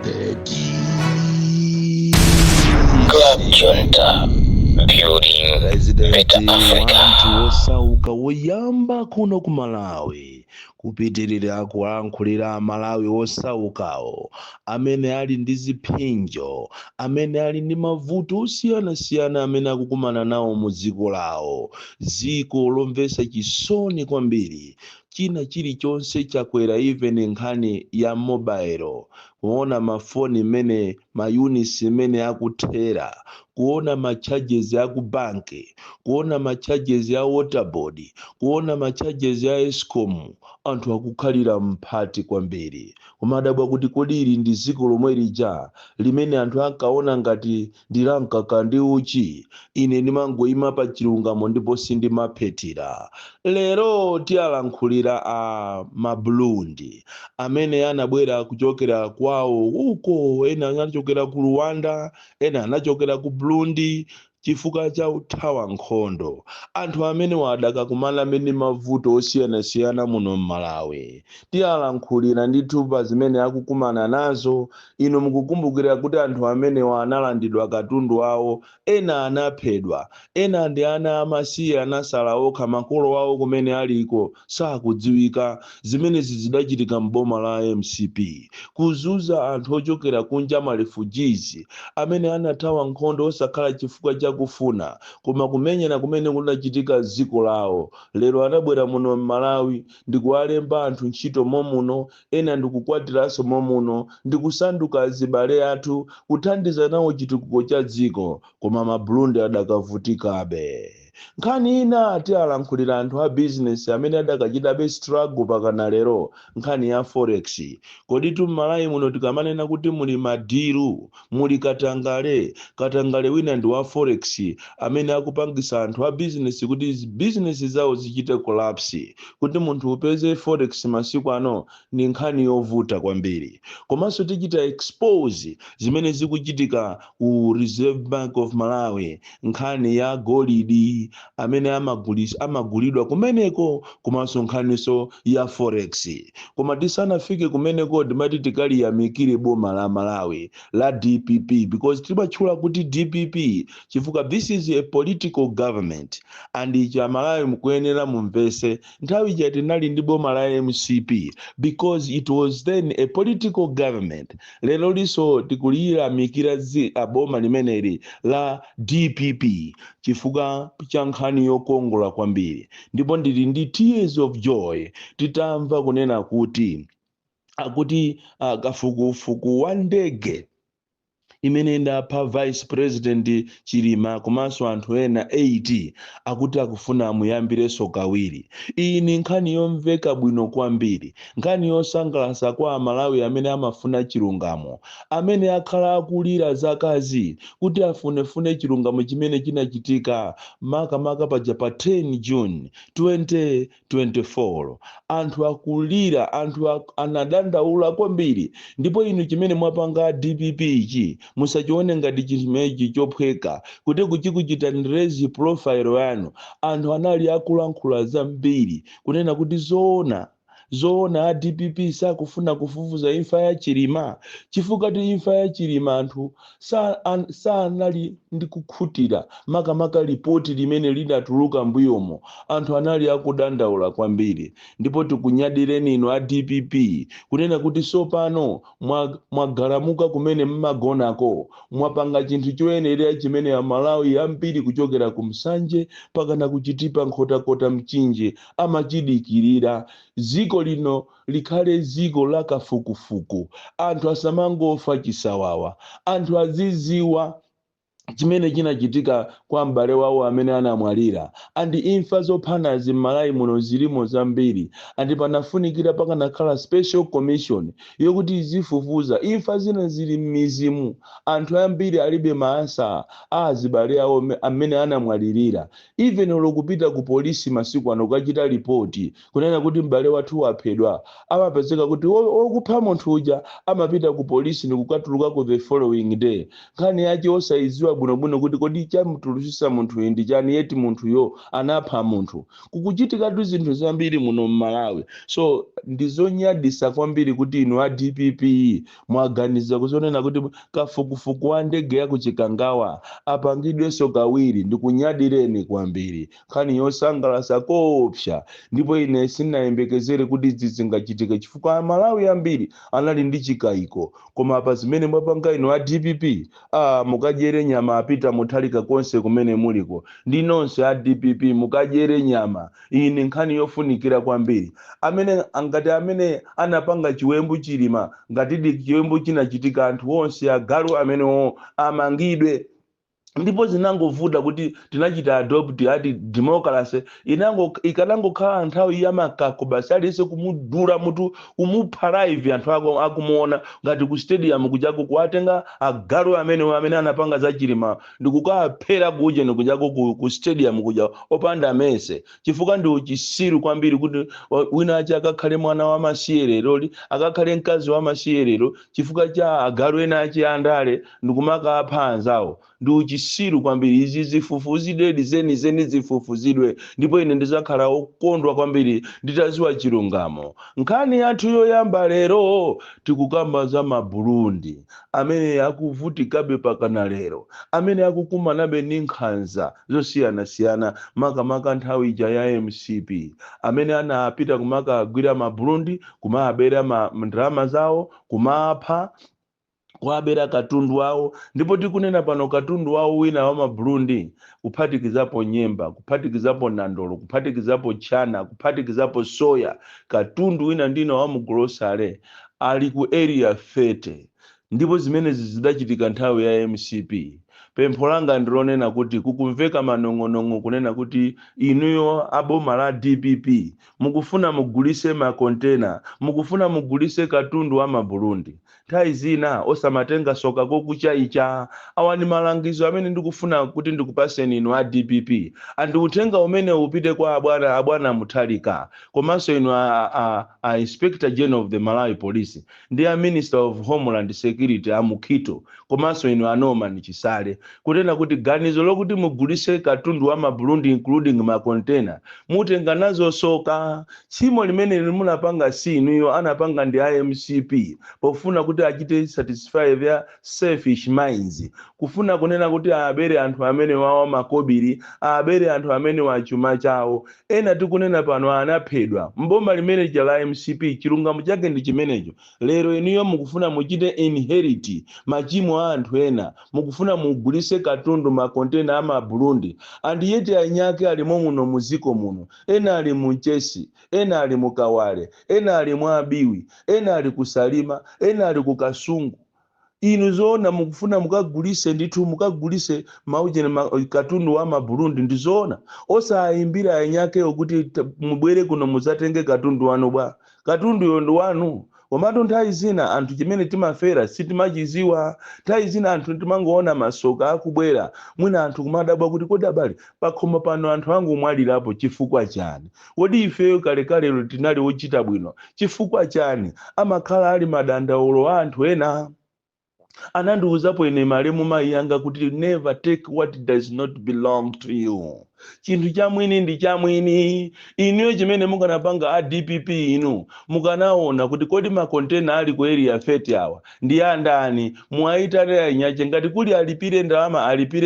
Club Junta, building better Africa. Wantu osauka woyamba kuno ku Malawi kupitirira kulankhulira Malawi osaukawo amene ali ndi ziphinjo, amene ali ndi mavuto osiyanasiyana amene akukumana nawo mu dziko lawo, dziko lomvetsa chisoni kwambiri. China chilichonse chakwera even nkhani ya mobile, kuona mafoni mene mayunisi mene akuthera, kuona macharges ya kubanki, kuona macharges ya waterboard, kuona macharges ya Eskom, anthu akukhalira mphati kwambiri. Kumadabwa kuti kodi ili ndi dziko lomwe lija limene anthu ankaona ngati ndilamkaka ndi uchi, ine ndimangoyima pa chilungamo ndipo sindimaphetira. Lero tiyalankhulira mabulundi amene anabwera kuchokera kwawo uko, ena anachokera ku Rwanda, ena anachokera ku Burundi chifukwa cha uthawa nkhondo. Anthu amene adakakumana amene mavuto osiyanasiyana muno m'Malawi. Tiyalankhulira ndithu pa zimene akukumana nazo. Inu mukukumbukira kuti anthu amene analandidwa katundu awo, ena anaphedwa, ena ndi ana amasiye anasala okha, makolo awo kumene aliko sakudziwika. Zimenezi zidachitika m'boma la MCP, kuzuza anthu ochokera kunja ma refugees amene anathawa nkhondo osakhala chifukwa cha kufuna koma kumenyera kumene kunachitika dziko lawo. Lero anabwera muno m'Malawi ndikuwalemba anthu ntchito momuno, ena ndikukwatiranso momuno, ndikusanduka azibale athu, kuthandiza nawo chitukuko cha dziko, koma mabulundi adakavutikabe. Nkhani ina tiyalankhulira anthu a business amene adakachitabe struggle pakana lero, nkhani ya forex. Kodi tu m'Malawi muno tikamanena kuti muli madiru, muli katangale wina ndi wa forex amene akupangisa anthu a business kuti business zawo zichite collapse. Kuti munthu upeze forex masiku ano ni nkhani yovuta kwambiri. Komanso tichita expose zimene zikuchitika ku Reserve Bank of Malawi, nkhani ya golidi amene amagulidwa kumeneko, komanso nkhaniso ya forex. Koma tisanafike kumeneko timati tikaliyamikire boma la Malawi la DPP, because timatchula kuti DPP chifukwa this is a political government, and icha Malawi mukuyenera mumvese nthawi ija tinali ndi boma la MCP because it was then a political government. Lero liso tikuliyamikira boma limeneli la DPP chifukwa cha nkhani yokongola kwambiri. Ndipo ndili ndi tears of joy titamva kunena kuti kafukufuku wa ndege imene ndapha Vice President Chilima komanso anthu ena 80 akuti akufuna amuyambireso kawiri. Iyi ni nkhani yomveka bwino kwambiri, nkhani yosangalatsa kwa Amalawi amene amafuna chilungamo, amene akhala akulira zakazi kuti afunefune chilungamo chimene chinachitika makamaka paja pa 10 June 2024. Anthu akulira, anthu anadandaula kwambiri. Ndipo inu chimene mwapanga DPP ichi musachione ngati chimeji chophweka kuti kuchikuchita raise profile yanu. Anthu anali akulankhula zambiri kunena kuti zoona a DPP sakufuna kufufuza imfa ya Chilima, chifukwa ti imfa ya Chilima anthu sanali ndi kukhutira makamaka ripoti limene lidatuluka mbuyomo. Anthu anali akudandaula kwambiri. Ndipo tikunyadireni inu a DPP kunena kuti sopano mwagaramuka kumene mmagonako, mwapanga chinthu choyenera chimene Amalawi ambiri kuchokera kumsanje pakana kuchitipa nkhotakota mchinje amachidikirira. Ziko lino likhale ziko la kafukufuku, anthu asamangofa chisawawa, anthu aziziwa chimene chinachitika kwa m'bale wawo amene anamwalira. Andi imfa zophanazi m'Malawi muno zilimo zambiri, andi panafunikira pakanakhala special commission yokuti izifufuza imfa zina zili m'mizimu. Anthu ambiri alibe maasa azibale awo amene anamwalirira. Even lokupita ku polisi masiku ano kukachita ripoti kunena kuti m'bale wathu waphedwa, amapezeka kuti okupha munthu uja amapita ku polisi nikukatuluka ku the following day. Nkhani yache osaiziwa bwinobwino kuti kodi chamutulutsisa munthu ndi chani, yeti munthuyo anapha munthu. Kukuchitikatu zinthu zambiri muno m'Malawi. So ndizonyadisa kwambiri kuti inu a DPP mwaganiza kuzonena kuti kafukufuku wa ndege ya kuchikangawa apangidwenso kawiri. Ndikunyadireni kwambiri, nkhani yosangalatsa koopsa, ndipo ine sinayembekezere kuti izi zingachitike chifukwa Malawi ambiri anali ndi chikayiko. Koma apa zimene mwapanga inu a DPP, mukadyere nyama apita muthalika konse kumene muliko. Ndi nonse a DPP mukadyere nyama. Iyi ni nkhani yofunikira kwambiri. Ngati amene anapanga chiwembu chilima, ngati chiwembu chinachitika, anthu onse agalu amenewo amangidwe. Ndipo zinangovuta kuti tinachita adopt ati democracy ikanangokhala nthawi ya makako basi aliyense kumudula mutu kumupha live anthu akumuona, ngati ku stadium kujako kuwatenga agalu amene anapanga za chilima ndikukaphera kuje nikujako ku stadium kuja opanda mese, chifukwa ndi uchisiru kwambiri kuti wina acha akakhale mwana wa masiyerero, akakhale mkazi wa masiyerero, chifukwa cha agalu ena achi andale ndikumaka apha anzawo. Ndi uchisiru kwambiri. Izi zifufuzidwe zeni zifufuzidwe, ndipo ine ndizakhala okondwa kwambiri nditaziwa chilungamo. Nkhani yathu yoyamba lero tikukamba za Maburundi amene akuvutikabe pakana lero, amene akukumanabe ndi nkhanza zosiyanasiyana, makamaka nthawi ija ya MCP, amene anapita kumakagwira Maburundi, kumabera ndalama zawo, kumapha, kuabera katundu wawo. Ndipo tikunena pano katundu wawo wina wa Maburundi, kuphatikizapo nyemba, kuphatikizapo nandolo, kuphatikizapo chana, kuphatikizapo soya. Katundu wina ndino wa mugolosale ali ku area 30. Ndipo zimene zidachitika nthawi ya MCP. Pempho langa ndilonena kuti kukumveka manong'onong'o kunena kuti inuyo aboma la DPP mukufuna mugulise makontena, mukufuna mugulise katundu wa Maburundi. Nthawi zina osamatenga soka kokuchaicha. Awa ni malangizo amene ndikufuna kuti ndikupaseni inu a DPP. Andiutenga umene upite kwa abwana Mutharika, komanso inu a Inspector General of the Malawi Police, ndi a Minister of Homeland Security Mukito, komanso inu a Norman Chisale, kunena kuti ganizo lokuti mugulise katundu wa Maburundi including makontena, mutenga nazo soka. Chimo limene limunapanga si inuyo, anapanga ndi IMCP pofuna kuti achite satisfy their selfish minds, kufuna kunena kuti abere anthu amene wawa makobiri, abere anthu amene wachuma chawo. Ena tikunena pano anaphedwa mboma limene la MCP, chilungamo chake ndi chimenecho. Lero inuyo mukufuna muchite inherit machimo a anthu ena, mukufuna mugulise katundu makontena ama Burundi, and yeti anyake alimo muno muziko muno. Ena ali Munchesi, ena ali Mukawale, ena ali Mwabiwi, ena ali Kusalima, ena ali Kukasungu. Inu zoona mukufuna mukagulise, ndithu mukagulise mauje katundu wa Maburundi ndizoona. Osaimbira anyake okuti mubwere kuno muzatenge katundu wanu bwa. Katundu yondo wanu. Komatu nthawi zina anthu chimene timafera sitimachiziwa. Nthawi zina anthu timangoona masoka akubwera, mwina anthu kumadabwa kuti kodi abale pakhoma pano anthu angu mwalirapo chifukwa chani. Kodi ifeyo kalekale tinali ochita bwino chifukwa chani? Amakhala ali madandaulo a anthu ena. Anandiuzapo ine malemu maiyanga kuti never take what does not belong to you. Chinthu chamwini ndi chamwini. Inuyo chimene mukanapanga a DPP inu mukanaona kuti kodi makontena ali ku area 30 awa ndi andani, muaitane anyache. Ngati kuli alipire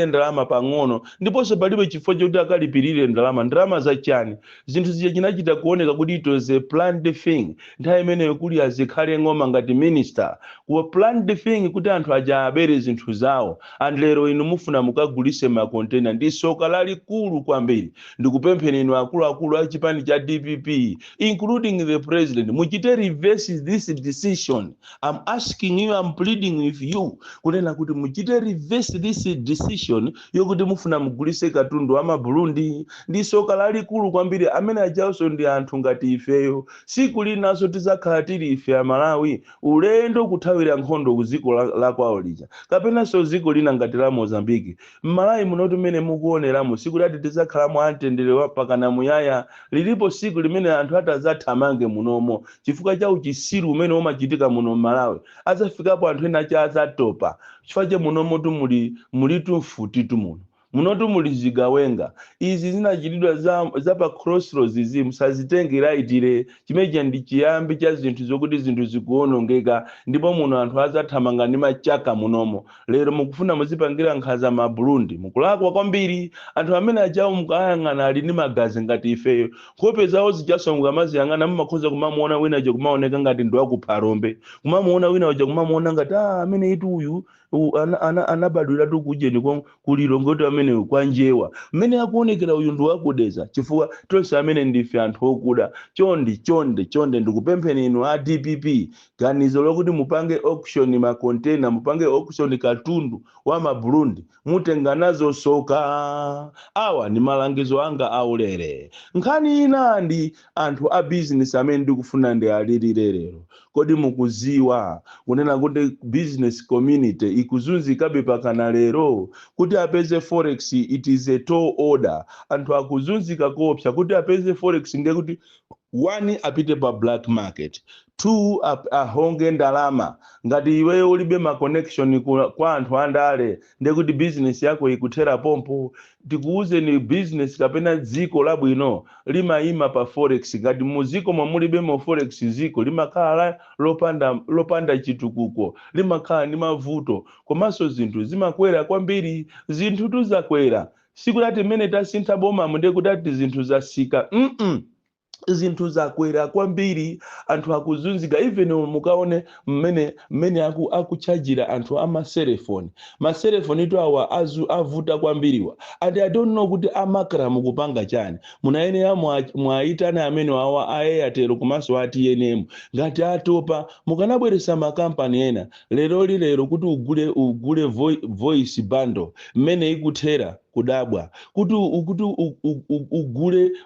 ndalama pang'ono, ndiponso palibe chifukwa chokuti akalipirire ndalama za chani. Zinthu zija chinachita kuoneka kuti it was a planned thing. Nthawi imeneyo kuli azikhale ng'oma ngati minister ku planned thing kuti anthu aja abere zinthu zawo. And lero inu mufuna mukagulise makontena ndi soka lalikulu kwambiri. Ndikupempheni inu akulu a chipani cha DPP, including the president, muchite reverse this decision. I'm asking you, I'm pleading with you, kunena kuti muchite reverse this decision yokuti mufuna mugulise katundu wa Maburundi ndi soka lalikulu kwambiri, amene ajaso ndi anthu ngati ifeyo. Siku linaso tizakhala tili ife a Malawi ulendo kuthawira nkhondo kuziko la kwawo lija, kapena so ziko lina ngati la Mozambique. Malawi muno tumene mukuoneramo siku lati lizakhala mwamtendere pakana muyaya, lilipo siku limene anthu atazathamange munomo chifukwa cha uchisiru umene umachitika muno Malawi. Azafikapo anthu ena cha azatopa chifukwa cha munomo mulitu mfutitu munotu muli zigawenga. Izi zinachitidwa za pa crossroads izi musazitenge laitire, chimeja ndi chiyambi cha zinthu zokuti zinthu zikuonongeka ndipo muno anthu azathamanga ndi machaka munomo. Lero mukufuna muzipangira nkhaza ma Burundi mukulakwa kwambiri. Anthu amene ajawo mukayang'ana ali ndi magazi ngati ifeyo, nkhope zawo zichasonga maziyang'ana mumakhoza kumamuona wina aja kumaoneka ngati ndi wakuphalombe, kumamuona wina aja kumamuona ngati amene itu uyu anabadwira kujeni kulilongoti amene kwanjewa mmene akuonekera uyu ndi wakudeza chifukwa tonse amene ndife anthu okuda. Chonde ndikupempheni inu a DPP ganizo lokuti mupange auction ma container, mupange auction katundu wa ma Burundi mutenga nazo soka. Awa ni malangizo anga aulere. Nkhani ina ndi anthu a business amene ndikufuna ndi alilirero. Kodi mukuziwa kunena kuti business community ikuzunzikabe pakana lero kuti apeze forex it is a tall order. Anthu akuzunzika kopsa kuti apeze forex ndekuti 1 apite pa black market, 2 ahonge ndalama. Ngati iweyo ulibe ma connection kwa anthu andale ndekuti business yako ikuthera pompo. Tikuuze ni business kapena dziko labwino limayima pa forex. Ngati muziko mulibe mo forex ziko limakhala lopanda chitukuko, limakhala ndi mavuto, komanso zinthu zimakwera kwambiri. Zinthu tuzakwera sikulati mmene tasintha boma ndekutati zinthu zasika. Zinthu zakwera kwambiri, anthu akuzunzika. Even mukaone mmene akuchajira anthu amaselefoni. Maselefoni ito awa avuta kwambiriwa. And I don't know kuti amakra mukupanga chani. Munayenera mwaitana amene awa Airtel komanso a TNM. Ngati atopa mukanabweresa makampani ena lero kuti ugule voice bundle mmene ikuthera kudabwa kuti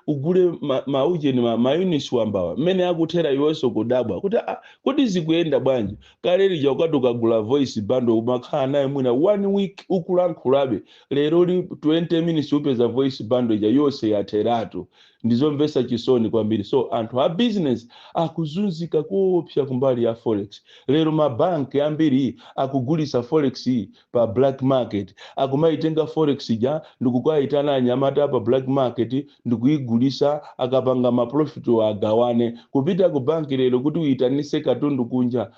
ugule maujeni mayunisi wambawa mmene akuthera iwenso kudabwa kuti zikuyenda bwanji. Kale lija ukati ukagula voice bundle umakhala naye mwina 1 week ukulankhulabe, lero 20 minutes upeza voice bundle ija yonse yatheratu. Ndizomvesa chisoni kwambiri. So anthu a business akuzunzika kopsa kumbali ya forex. Lero mabanki ambiri akugulisa forex pa black market, akumaitenga forex ja ndikukaitana anyamata pa black market ndikuigulisa akapanga ma profit agawane kupita ku banki lero kuti uitanise katundu kunja.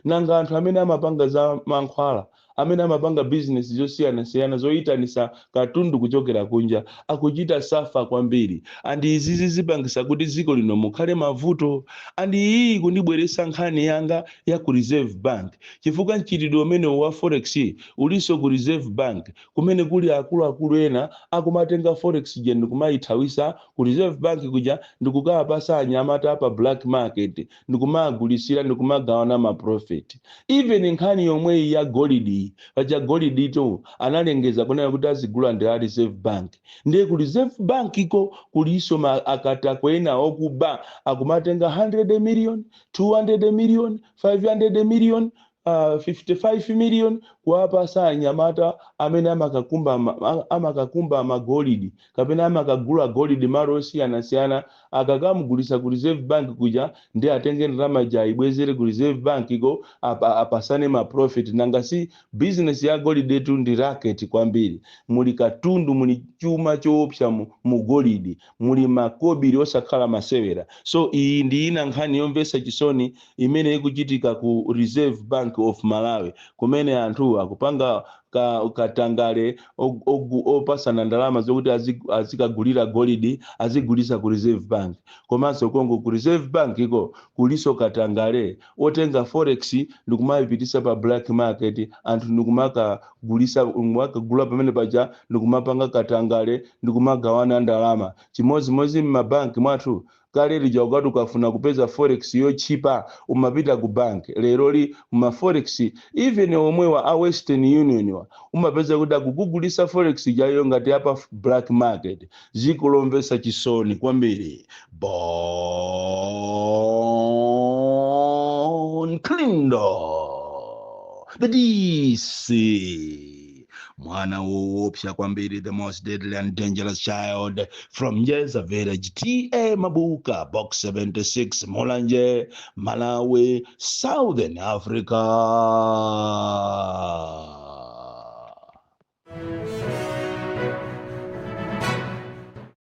Nanga anthu amene amapanga za mankhwala, amene amapanga business zosiyana zoitanisa katundu kuchokera kunja akuchita safa kwambiri. Andi izizi zipangisa kuti ziko lino mukhale mavuto. Andi iyi kundibweresa nkhani yanga ya ku Reserve Bank chifukwa nchitidwe umene wa forex uliso ku Reserve Bank kumene kuli akulu ena akumatenga forex je ndikumaithawisa ku Reserve Bank kuja ndikukapasa anyamata pa black market ndikumagulisira ndikumagawana ma profit. Even nkhani yomwe ya gold paja gold ito analengeza kunena kuti azigula ndi Reserve Bank. Ndiye ku Reserve Bank iko kuliso akata kwena okuba akumatenga 100 million, 200 million, 500 million, 55 million kuwapasa anyamata amene amakakumba amagolidi kapena amakagula golidi malo osiyana akakamugulisa ku Reserve Bank kuja ndi atenge ndalama ja ibwezere ku Reserve Bank iko apasane ma profit. Nanga si business ya golidi etu ndi racket kwambiri. Muli katundu, muli chuma choopsa mu golidi, muli makobiri osakhala masewera. So iyi ndi ina nkhani yomvesa chisoni imene ikuchitika ku Reserve Bank of Malawi kumene anthu akupanga katangale opasana ndalama zokuti azikagulira golidi azigulisa ku Reserve Bank. Komanso kongo ku Reserve Bank iko kuliso katangale otenga forex ndikumayipitisa pa black market, anthu ndikumakagulisa mwakagula pamene paja ndikumapanga katangale ndikumagawana ndalama. Chimozimozi m'mabanki mwathu kale lija ukati ukafuna kupeza forex yo chipa umapita ku bank. Lero li ma forex even omwe wa Western Union umapeza kuti akukugulisa forex jayo ngati apa black market. Zikulomvesa chisoni kwambiri. Bon Klindo the DC mwana woopsa kwambiri, the most deadly and dangerous child from Nyeza Village, TA Mabuka, Box 76, Mulanje, Malawi, Southern Africa.